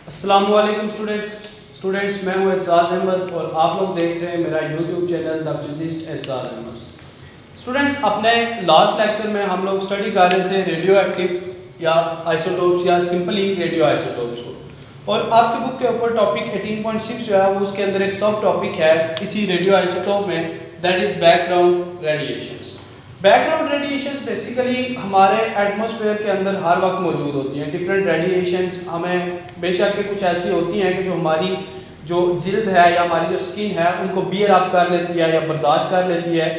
अस्सलाम वालेकुम स्टूडेंट्स मैं हूं एतजाज अहमद और आप लोग देख रहे हैं मेरा YouTube channel the physicist Aitzaz Ahmad. Students, अपने लास्ट लेक्चर में हम लोग स्टडी कर रहे थे रेडियो एक्टिव या आइसोटोप्स या सिंपली रेडियो आइसोटोप्स को, और आपके बुक के ऊपर टॉपिक 18.6 जो है वो उसके अंदर एक सब टॉपिक है इसी रेडियो आइसोटोप में, that is background radiations. Background radiations basically हमारे एटमॉस्फेयर के अंदर हर वक्त मौजूद होती हैं। डिफरेंट रेडिएशंस हमें बेशक के कुछ ऐसी होती हैं कि जो हमारी जो जिल्द है या हमारी जो स्किन है उनको बियर अप कर लेती है या बर्दाश्त कर लेती है,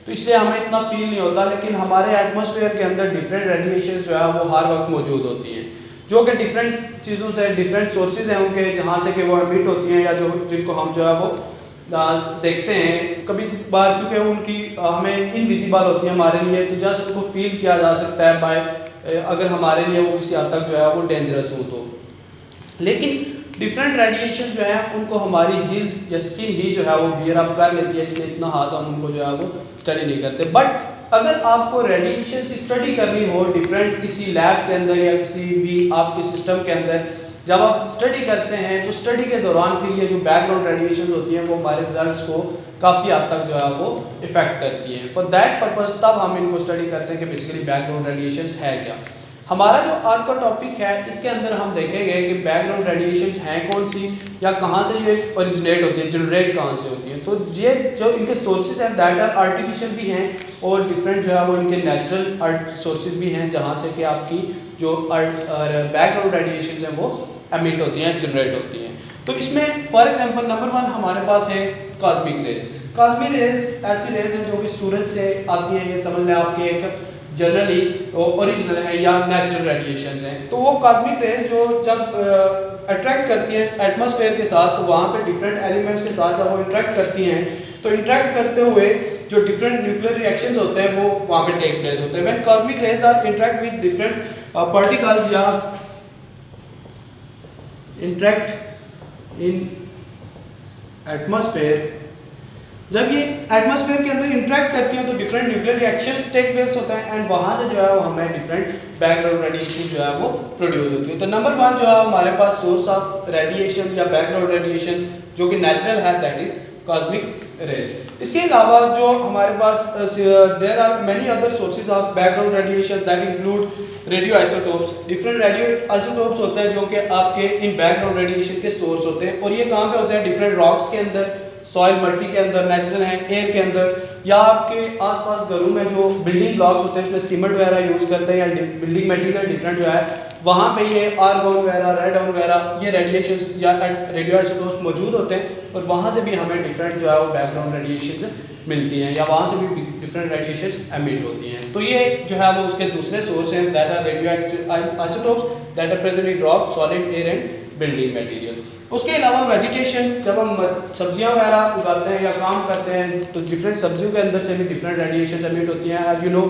तो इसलिए हमें इतना फील नहीं होता। लेकिन हमारे एटमॉस्फेयर के अंदर डिफरेंट रेडिएशंस जो है वो हर वक्त मौजूद होती हैं, जो कि डिफरेंट चीज़ों से डिफरेंट सोर्सेज हैं उनके, जहाँ से कि वो एमिट होती हैं या जो जिनको हम जो है वो देखते हैं कभी बार, क्योंकि उनकी हमें इनविजिबल होती है हमारे लिए, तो जस्ट उनको फील किया जा सकता है बाय, अगर हमारे लिए वो किसी हद तक जो है वो डेंजरस हो तो। लेकिन डिफरेंट रेडिएशन जो है उनको हमारी जिल्द या स्किन ही जो है वो बियर अप कर लेती है, इसलिए इतना खास हम उनको जो है वो स्टडी नहीं करते। बट अगर आपको रेडिएशन की स्टडी करनी हो डिफरेंट किसी लैब के अंदर या किसी भी आपके सिस्टम के अंदर, जब आप स्टडी करते हैं तो स्टडी के दौरान फिर ये जो बैकग्राउंड रेडिएशन होती हैं वो हमारे रिजल्ट्स को काफ़ी हद तक जो है वो इफेक्ट करती हैं। फॉर दैट पर्पस तब हम इनको स्टडी करते हैं कि बेसिकली बैकग्राउंड रेडिएशंस है क्या। हमारा जो आज का टॉपिक है इसके अंदर हम देखेंगे कि बैकग्राउंड रेडिएशंस हैं कौन सी या कहाँ से ये ओरिजिनेट होती है, जनरेट कहाँ से होती है। तो ये जो इनके सोर्सेज हैं दैट आर आर्टिफिशियल भी हैं और डिफरेंट जो है वो इनके नेचुरल सोर्सेज भी हैं, जहाँ से कि आपकी जो बैकग्राउंड रेडिएशंस हैं वो एमिट होती हैं, जनरेट होती हैं। तो इसमें फॉर एग्जांपल नंबर 1 हमारे पास है कॉस्मिक रेज। कॉस्मिक रेज ऐसी रेज हैं जो कि सूरज से आती हैं, ये समझ लें आपके एक जनरली ओरिजिनल है या नेचुरल रेडिएशंस हैं। तो वो कॉस्मिक रेज जो जब अट्रैक्ट करती हैं एटमॉस्फेयर के साथ, तो वहाँ पे डिफरेंट एलिमेंट्स के साथ जब वो इंटरेक्ट करती हैं, तो इंटरेक्ट करते हुए जो डिफरेंट न्यूक्लियर रिएक्शंस होते हैं वो वहाँ पे टेक प्लेस होते हैं। When cosmic rays are interact with different particles या इंटरेक्ट इन एटमॉस्फेयर, जब ये एटमॉस्फेयर के अंदर इंटरेक्ट करती हैं तो different nuclear reactions take place होता है एंड वहाँ से जो है वो हमें डिफरेंट बैकग्राउंड रेडिएशन जो है वो प्रोड्यूस होती है। तो नंबर 1 जो है हमारे पास सोर्स ऑफ रेडिएशन या बैकग्राउंड रेडिएशन जो कि नेचुरल है, दैट इज कॉस्मिक रेज। इसके अलावा जो हमारे पास there are many other sources of background radiation that include radio isotopes. Different radio isotopes होते हैं जो कि आपके इन बैकग्राउंड रेडिएशन के सोर्स होते हैं, और ये कहाँ पे होते हैं? डिफरेंट रॉक्स के अंदर, सॉइल मल्टी के अंदर, नेचुरल है एयर के अंदर, या आपके आसपास घरों में जो बिल्डिंग ब्लॉक्स होते हैं उसमें सीमेंट वगैरह यूज़ करते हैं या बिल्डिंग मटेरियल डिफरेंट जो है वहाँ पे ये आर्गॉन वगैरह, रेडॉन वगैरह ये रेडिएशंस या रेडियो आइसोटोप्स मौजूद होते हैं, और वहाँ से भी हमें डिफरेंट जो है वो बैकग्राउंड रेडिएशंस मिलती हैं या वहाँ से भी डिफरेंट रेडिएशंस एमिट होती हैं। तो ये जो है वो उसके दूसरे सोर्स हैं that are radioisotopes that are present in rock, solid, air and building material. उसके अलावा वेजिटेशन, जब हम सब्जियां वगैरह उगाते हैं या काम करते हैं तो डिफरेंट सब्जियों के अंदर से भी डिफरेंट रेडिएशन एमिट होती हैं। एज यू नो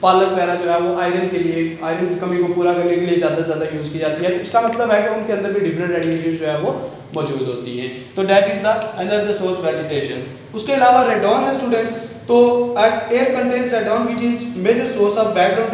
पालक वगैरह जो है वो आयरन के लिए, आयरन की कमी को पूरा करने के लिए ज़्यादा से ज़्यादा यूज़ की जाती है। तो इसका मतलब है कि उनके अंदर भी डिफरेंट रेडिएशन जो है वो मौजूद होती हैं। तो that is the under the source vegetation. उसके अलावा रेडॉन है स्टूडेंट्स, तो air contains radon which is major source of background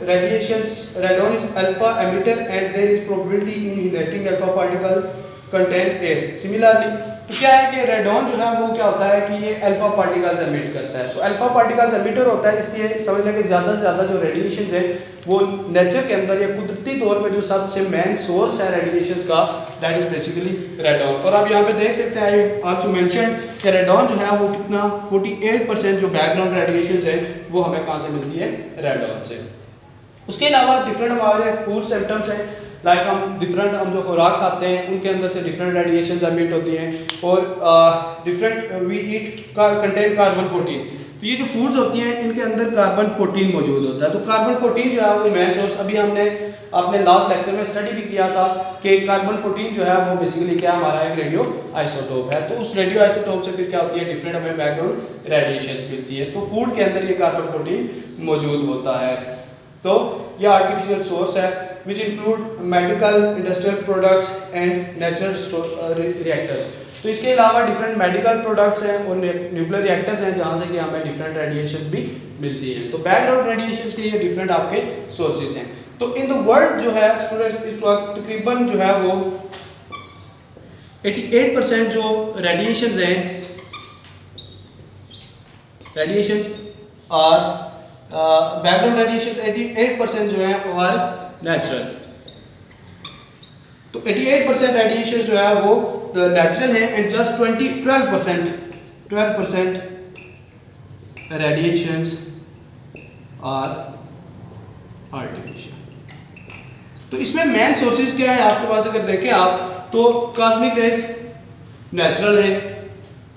radiations. Radon is alpha emitter and there is probability in inhaling alpha particle contain air. Similarly तो क्या है कि radon जो है वो क्या होता है कि ये अल्फा पार्टिकल्स एमिट करता है, तो अल्फा पार्टिकल्स एमिटर होता है, इसलिए समझ लें कि ज़्यादा से ज़्यादा जो रेडिएशन है वो नेचर के अंदर या कुदरती तौर पे जो सबसे मेन सोर्स है रेडिएशन का, दैट इज बेसिकली रेडॉन। और आप यहाँ पे देख सकते हैं आई आल्सो मेंशन कि रेडॉन जो है वो कितना 48% जो बैकग्राउंड रेडिएशन है वो हमें कहाँ से मिलती है? रेडॉन से। उसके अलावा डिफरेंट हमारे फूड सिम्टम्स हैं, लाइक हम जो खुराक खाते हैं उनके अंदर से डिफरेंट रेडिएशंस एमिट होती हैं, और different we eat contain carbon 14। तो ये जो फूड्स होती हैं इनके अंदर कार्बन 14 मौजूद होता है। तो कार्बन 14 जो है वो मेन सोर्स, अभी हमने अपने लास्ट लेक्चर में स्टडी भी किया था कि कार्बन 14 जो है वो बेसिकली क्या हमारा एक रेडियो आइसोटोप है। तो उस रेडियो आइसोटोप से फिर क्या होती है? डिफरेंट हमें बैकग्राउंड रेडिएशंस मिलती है। तो फूड के अंदर ये कार्बन 14 मौजूद होता है। तो ये आर्टिफिशियल सोर्स है which include medical, industrial products and natural reactors। तो इसके अलावा डिफरेंट मेडिकल प्रोडक्ट्स हैं और न्यूक्लियर रिएक्टर्स हैं जहाँ से कि हमें डिफरेंट रेडिएशंस भी मिलती हैं। तो बैकग्राउंड रेडिएशंस के ये डिफरेंट आपके सोर्सेज हैं। तो इन द वर्ल्ड जो है स्टूडेंट्स इस वक्त तकरीबन जो है वो 88% जो रेडिएशंस हैं, रेडिएशंस और बैकग्राउंड रेडिएशंस 88% जो है वो आर नेचुरल। तो 88% रेडिएशन जो है वो नेचुरल है and just 12% radiations are artificial. तो इसमें मेन सोर्सेज क्या है आपके पास अगर देखें आप तो कॉस्मिक रेज नेचुरल है,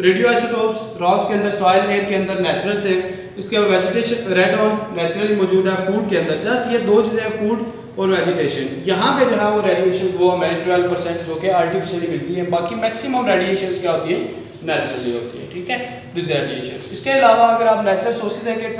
रेडियो आइसोटोप्स रॉक्स के अंदर, सॉइल एयर के अंदर नेचुरल से, इसके बाद वेजिटेशन रेडॉन नेचुरली मौजूद है फूड के अंदर। जस्ट ये दो चीज़ें फूड और वेजिटेशन। यहाँ पे जो है वो रेडिएशन वो हमें 12% जो कि आर्टिफिशियली मिलती है, बाकी मैक्सिमम रेडिएशन क्या होती है नेचुरली होती है। ठीक है, दिस रेडिएशन। इसके अलावा अगर आप नेचुरल सोर्सेज देखें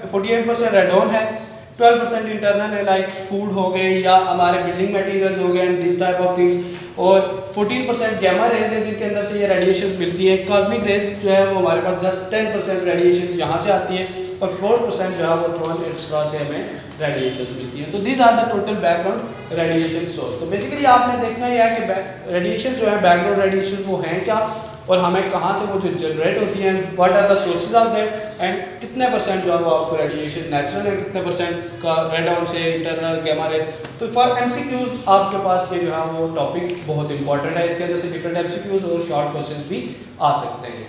48% रेडॉन है, 12% इंटरनल है लाइक फूड हो गए या हमारे बिल्डिंग मटेरियल्स हो गए and this type of things, और 14% गैमा रेज है जिनके अंदर से ये रेडिएशंस मिलती है। कॉस्मिक रेज जो है वो हमारे पास जस्ट 10% रेडिएशंस यहाँ से आती है और 4% जो है वो थ्रू एक्स्ट्रा से हमें रेडिएशंस मिलती है। तो these are the total background radiation source. तो बेसिकली आपने देखना ही है कि रेडिएशन जो है बैकग्राउंड रेडिएशन वो हैं क्या और हमें कहाँ से वो जो जनरेट होती हैं, what are the sources of that and कितने परसेंट जो है वो आपको रेडिएशन नेचुरल है, कितने परसेंट का रेडॉन से, इंटरनल, गामा रेज। तो फॉर एमसीक्यूज आपके पास ये जो है वो टॉपिक बहुत इंपॉर्टेंट है, इसके अंदर से डिफरेंट एमसीक्यूज और शॉर्ट क्वेश्चंस भी आ सकते हैं।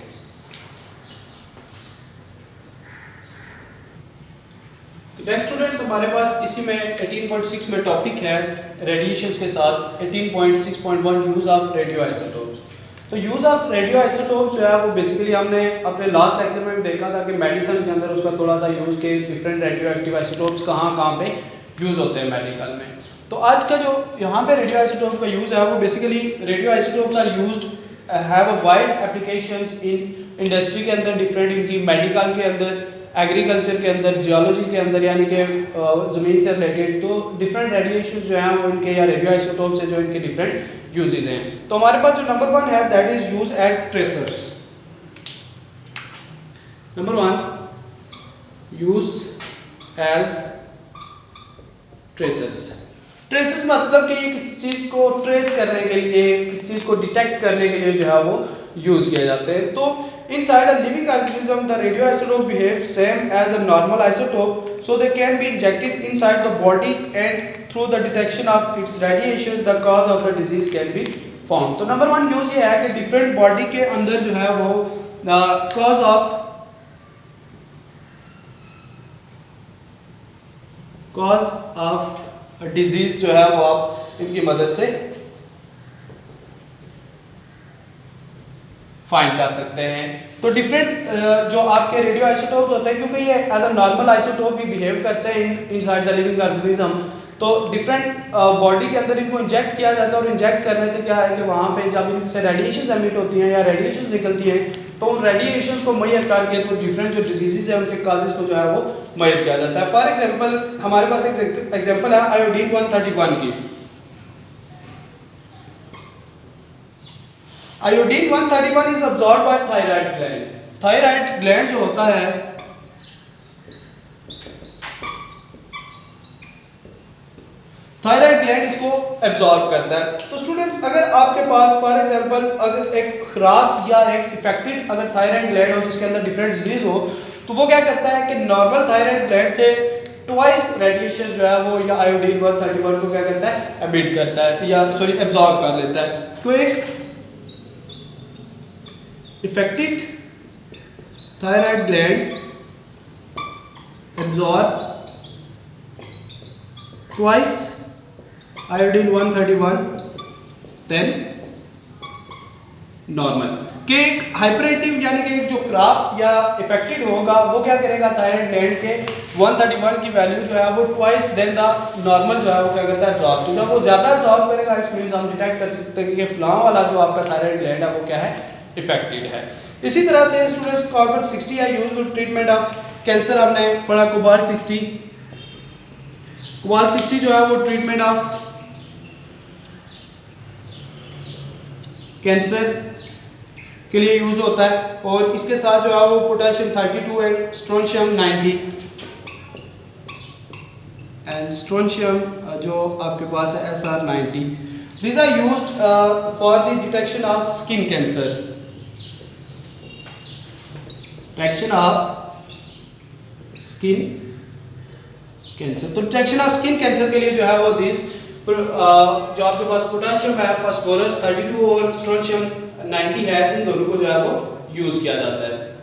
नेक्स्ट स्टूडेंट्स हमारे पास इसी में 18.6 में टॉपिक है रेडिएशंस के साथ 18.6.1 यूज ऑफ रेडियो आइसोटोप्स। तो यूज ऑफ रेडियो आइसोटोप जो है वो बेसिकली हमने अपने लास्ट लेक्चर में देखा था कि मेडिसिन के अंदर उसका थोड़ा सा यूज के डिफरेंट रेडियो एक्टिव आइसोटोप्स कहाँ पे यूज होते हैं मेडिकल में। तो आज का जो यहाँ पे रेडियो आइसोटोप का यूज है वो basically radioisotopes are used have a wide applications in industry के अंदर, डिफरेंट इनकी मेडिकल के अंदर, एग्रीकल्चर के अंदर, जियोलॉजी के अंदर यानी कि ज़मीन से रिलेटेड। तो डिफरेंट रेडिएशन जो हैं वो इनके या रेडियो आइसोटोप से जो इनके डिफरेंट यूजेस हैं। तो हमारे पास जो नंबर 1 है that is use at tracers. Number 1 use as tracers. Traces मतलब कि किसी चीज़ को ट्रेस करने के लिए, किसी चीज़ को डिटेक्ट करने के लिए जो है वो यूज किए जाते हैं। तो inside a living organism the radioisotope behaves same as a normal isotope, so they can be injected inside the body and through the detection of its radiations the cause of the disease can be found। तो number 1 use ये है कि different body के अंदर जो है वो cause of disease जो है वो आप इनकी मदद से फाइंड कर सकते हैं। तो डिफरेंट जो आपके रेडियो आइसोटोप्स होते हैं, क्योंकि ये एज अ नॉर्मल आइसोटोप भी बिहेव करते हैं इनसाइड द लिविंग ऑर्गेनिज्म, तो डिफरेंट बॉडी के अंदर इनको इंजेक्ट किया जाता है और इंजेक्ट करने से क्या है कि वहाँ पे जब इनसे रेडिएशंस एमिट होती हैं या रेडिएशंस निकलती हैं तो उन रेडिएशंस को मेजर करके तो डिफरेंट जो डिजीजेस हैं उनके काजेस को जो है वो मेजर किया जाता है। फॉर एग्जांपल हमारे पास एक एग्जांपल है आयोडीन 131 की। Iodine 131 is absorbed by thyroid gland. Thyroid gland जो होता है थायराइड ग्लैंड इसको एब्जॉर्ब करता है। तो स्टूडेंट्स अगर आपके पास फॉर एग्जांपल अगर एक खराब या एक इफेक्टेड अगर थायराइड ग्लैंड हो जिसके अंदर डिफरेंट डिजीज हो, तो वो क्या करता है कि नॉर्मल थायराइड ग्लैंड से ट्वाइस रेडिएशन जो है वो या आयोडीन 131 को क्या करता है एमिट करता है या सॉरी एब्जॉर्ब कर लेता है। तो एक affected thyroid gland absorb twice iodine 131 then normal। कि एक हाइपरेटिव यानी कि एक जो खराब या इफेक्टेड होगा वो क्या करेगा थायराइड ग्लैंड के 131 की वैल्यू जो है वो ट्वाइस देन द नॉर्मल जो है वो क्या करता है एब्जॉर्ब। तो जब वो ज़्यादा एब्जॉर्ब करेगा इट्स मींस हम डिटेक्ट कर सकते हैं कि फ्लां वाला जो आपका थायराइड ग्लैंड है वो क्या है इफेक्टेड है। इसी तरह से स्टूडेंट्स कार्बन 60 है used to treatment of cancer. हमने पढ़ा कोबाल्ट 60 जो है वो ट्रीटमेंट ऑफ कैंसर के लिए यूज होता है। और इसके साथ जो है वो potassium 32 and strontium 90 and strontium जो आपके पास है SR90 These are used for the detection of skin cancer. Detection of skin cancer. तो डिटेक्शन ऑफ स्किन कैंसर के लिए जो है वो दिस जो आपके पास पोटेशियम है, फास्फोरस 32 और स्ट्रोंशियम 90 है, इन दोनों को जो है वो यूज किया जाता है।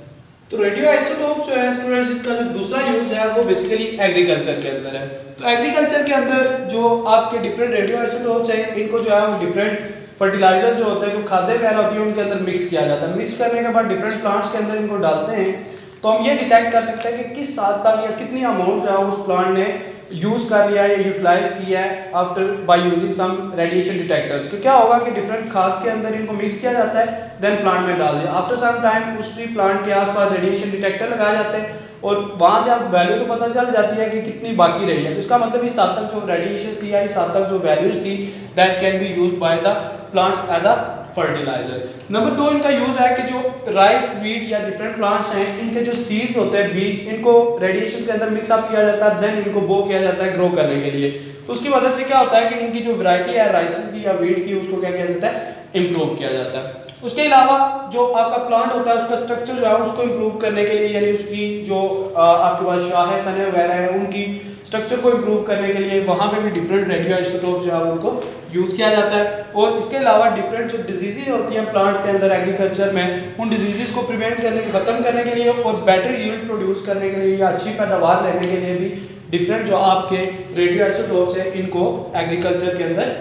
तो रेडियो आइसोटोप जो है स्टूडेंट्स, इसका जो दूसरा यूज है वो बेसिकली एग्रीकल्चर के अंदर है। तो एग्रीकल्चर के अंदर जो आपके डिफरेंट रेडियो आइसोटोप्स हैं, इनको जो है वो डिफरेंट फर्टिलाइजर जो होते हैं, जो खाद्य वगैरह होती है, उनके अंदर मिक्स किया जाता है। मिक्स करने के बाद डिफरेंट प्लांट्स के अंदर इनको डालते हैं, तो हम ये डिटेक्ट कर सकते हैं कि किस साल तक या कितनी अमाउंट जो है उस प्लांट ने यूज कर लिया है या यूटिलाइज किया है after by using some radiation detectors. कि क्या होगा कि डिफरेंट खाद के अंदर इनको मिक्स किया जाता है, देन प्लांट में डाल दिया। आफ्टर सम टाइम उसी प्लांट के आसपास रेडिएशन डिटेक्टर लगाए जाते हैं और वहां से आप वैल्यू तो पता चल जाती है कि कितनी बाकी रही है। तो इसका मतलब इस साल तक जो रेडिएशन थी या इस साल तक जो वैल्यूज थी, that can be used by the plants as a fertilizer. Number 2 इनका यूज है कि जो राइस, वीट या डिफरेंट प्लांट्स हैं, इनके जो सीड्स होते हैं, बीज, इनको रेडिएशन के अंदर मिक्स अप किया जाता है, देन इनको बो किया जाता है ग्रो करने के लिए। तो उसकी मदद से क्या होता है कि इनकी जो वैरायटी है राइस की या वीट की, उसको क्या किया जाता है, इंप्रूव किया जाता है। उसके अलावा जो आपका प्लांट होता है उसका स्ट्रक्चर जो है उसको इंप्रूव करने के लिए, यानी उसकी जो आपके पास शाखें, तने वगैरह हैं, उनकी स्ट्रक्चर को इंप्रूव करने के लिए वहाँ पे भी डिफरेंट रेडियो आइसोटोप जो है उनको यूज किया जाता है। और इसके अलावा डिफरेंट जो डिजीजेज होती हैं प्लांट के अंदर एग्रीकल्चर में, उन डिजीजेज को प्रिवेंट करने, खत्म करने के लिए और बेटर यील्ड प्रोड्यूस करने के लिए या अच्छी पैदावार लेने के लिए भी डिफरेंट जो आपके रेडियो आइसोटोप्स हैं, इनको एग्रीकल्चर के अंदर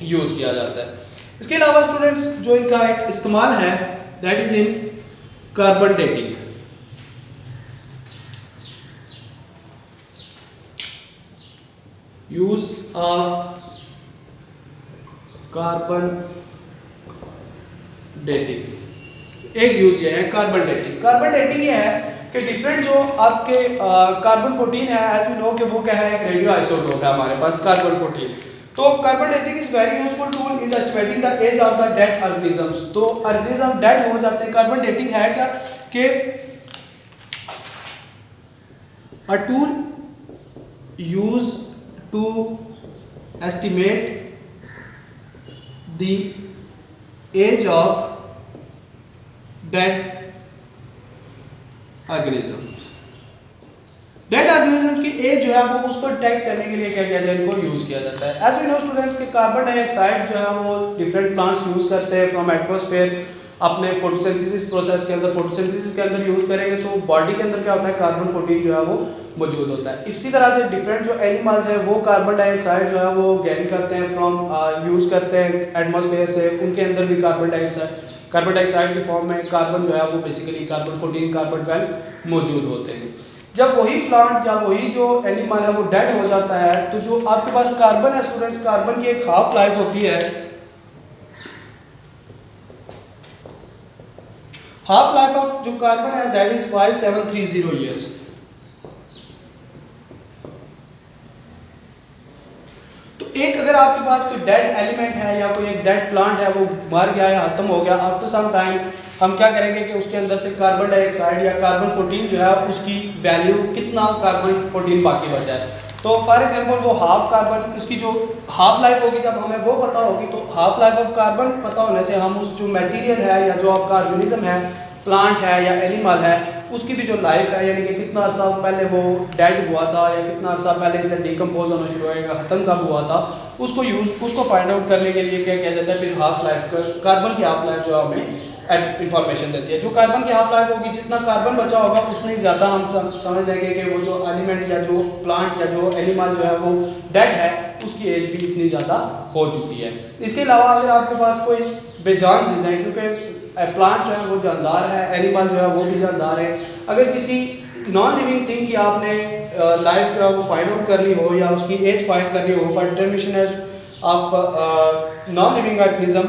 यूज किया जाता है। इसके अलावा स्टूडेंट्स जो इनका एक इस्तेमाल है, that is in carbon dating. Use of carbon dating, एक यूज ये है कार्बन डेटिंग। कार्बन डेटिंग ये है कि डिफरेंट जो आपके कार्बन 14 है, एज वी नो कि वो क्या है, एक रेडियो आइसोटोप है हमारे पास कार्बन 14। तो carbon dating is very useful tool in estimating the age of the dead organisms. तो ऑर्गेनिज्म डेड हो जाते हैं। कार्बन डेटिंग है क्या कि a tool use to estimate the age of dead organisms। Dead organism की age जो है वो उसको डिटेक्ट करने के लिए क्या किया जाए, इनको यूज किया जाता है। एज यू नो स्टूडेंट्स के कार्बन डाइऑक्साइड जो है वो डिफरेंट प्लांट्स यूज करते हैं फ्रॉम एटमॉस्फेयर अपने फोटोसिंथेसिस प्रोसेस के अंदर। फोटोसिंथेसिस के अंदर यूज करेंगे तो बॉडी के अंदर क्या होता है, कार्बन 14 जो है वो मौजूद होता है। इसी तरह से डिफरेंट जो एनिमल्स हैं वो कार्बन डाइऑक्साइड जो है वो गेन करते हैं फ्रॉम यूज करते हैं एटमॉस्फेयर से। उनके अंदर भी कार्बन डाइऑक्साइड की फॉर्म में कार्बन जो है वो बेसिकली कार्बन 14, कार्बन 12 मौजूद होते हैं। जब वही प्लांट या वही जो एनिमल है वो डेड हो जाता है, तो जो आपके पास कार्बन है स्टूडेंट्स, कार्बन की एक हाफ लाइफ होती है। हाफ लाइफ ऑफ जो कार्बन है दैट इज 5730 ईयर्स। तो एक अगर आपके पास कोई डेड एलिमेंट है या कोई एक डेड प्लांट है, वो मर गया या खत्म हो गया, आफ्टर सम टाइम हम क्या करेंगे कि उसके अंदर से कार्बन डाइऑक्साइड या कार्बन 14 जो है उसकी वैल्यू कितना कार्बन 14 बाकी बचा है। तो फॉर एग्जांपल वो हाफ कार्बन, उसकी जो हाफ लाइफ होगी, जब हमें वो पता होगी तो हाफ लाइफ ऑफ कार्बन पता होने से हम उस जो मटेरियल है या जो आपका ऑर्गेनिज्म है, प्लांट है या एनिमल है, उसकी भी जो लाइफ है, यानी कि कितना अर्सा पहले वो डेड हुआ था या कितना अर्सा पहले इसने डिकम्पोज होना शुरू होगा, खत्म कब हुआ था, उसको फाइंड आउट करने के लिए क्या किया जाता है, फिर हाफ लाइफ का कार्बन की हाफ लाइफ जो हमें इंफॉर्मेशन देती है। जो कार्बन की हाफ लाइफ होगी, जितना कार्बन बचा होगा उतनी ज़्यादा हम समझ लेंगे कि वो जो एलिमेंट या जो प्लांट या जो एनिमल जो है वो डेड है, उसकी एज भी इतनी ज़्यादा हो चुकी है। इसके अलावा अगर आपके पास कोई बेजान चीज़ें हैं, क्योंकि प्लांट जो है वो जानदार है, एनिमल जो है वो भी जानदार है, अगर किसी नॉन लिविंग थिंग की आपने लाइफ जो है वो फाइंड आउट करनी हो या उसकी एज फाइंड करनी हो for determination of non living organism,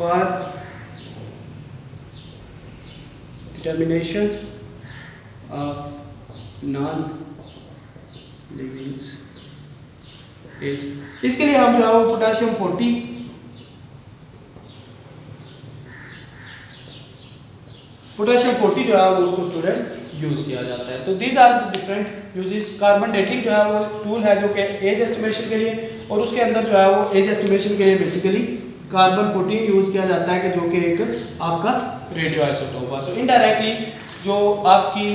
for determination of non-living age, इसके लिए हम जो है वो पोटेशियम 40 जो है वो उसको स्टूडेंट्स यूज़ किया जाता है। तो these are the different uses. Carbon dating जो है वो टूल है जो कि एज एस्टिमेशन के लिए, और उसके अंदर जो है वो एज एस्टिमेशन के लिए बेसिकली कार्बन 14 यूज़ किया जाता है कि जो कि एक आपका रेडियो आइसोटोप है। तो इनडायरेक्टली जो आपकी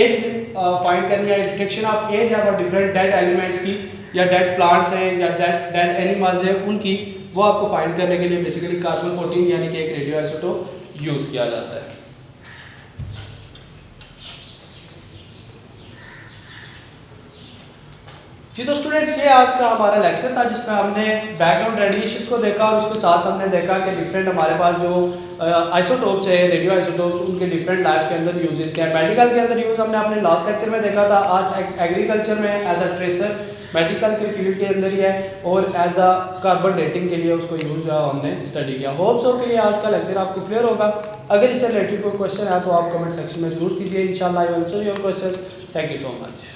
एज फाइंड करनी है, डिटेक्शन ऑफ एज है फॉर डिफरेंट डेड एलिमेंट्स की, या डेड प्लांट्स हैं या डेड एनिमल्स हैं उनकी, वो आपको फाइंड करने के लिए बेसिकली कार्बन 14 यानी कि एक रेडियो आइसोटोप यूज़ किया जाता है। जी तो स्टूडेंट्स, ये आज का हमारा लेक्चर था जिसमें हमने बैकग्राउंड रेडिएशंस को देखा और उसके साथ हमने देखा कि डिफरेंट हमारे पास जो आइसोटोप्स है, रेडियो आइसोटोप्स, उनके डिफरेंट लाइफ के अंदर यूजेस क्या है। मेडिकल के अंदर यूज़ हमने अपने लास्ट लेक्चर में देखा था। आज एग्रीकल्चर में एज अ ट्रेसर मेडिकल के फील्ड के अंदर ही है, और एज अ कार्बन डेटिंग के लिए उसको यूज़ जो है हमने स्टडी किया। होप्स हो कि ये आज का लेक्चर आपको क्लियर होगा। अगर इससे रिलेटेड कोई क्वेश्चन है तो आप कमेंट सेक्शन में जरूर कीजिए। इंशाल्लाह I will answer your questions. Thank you so much.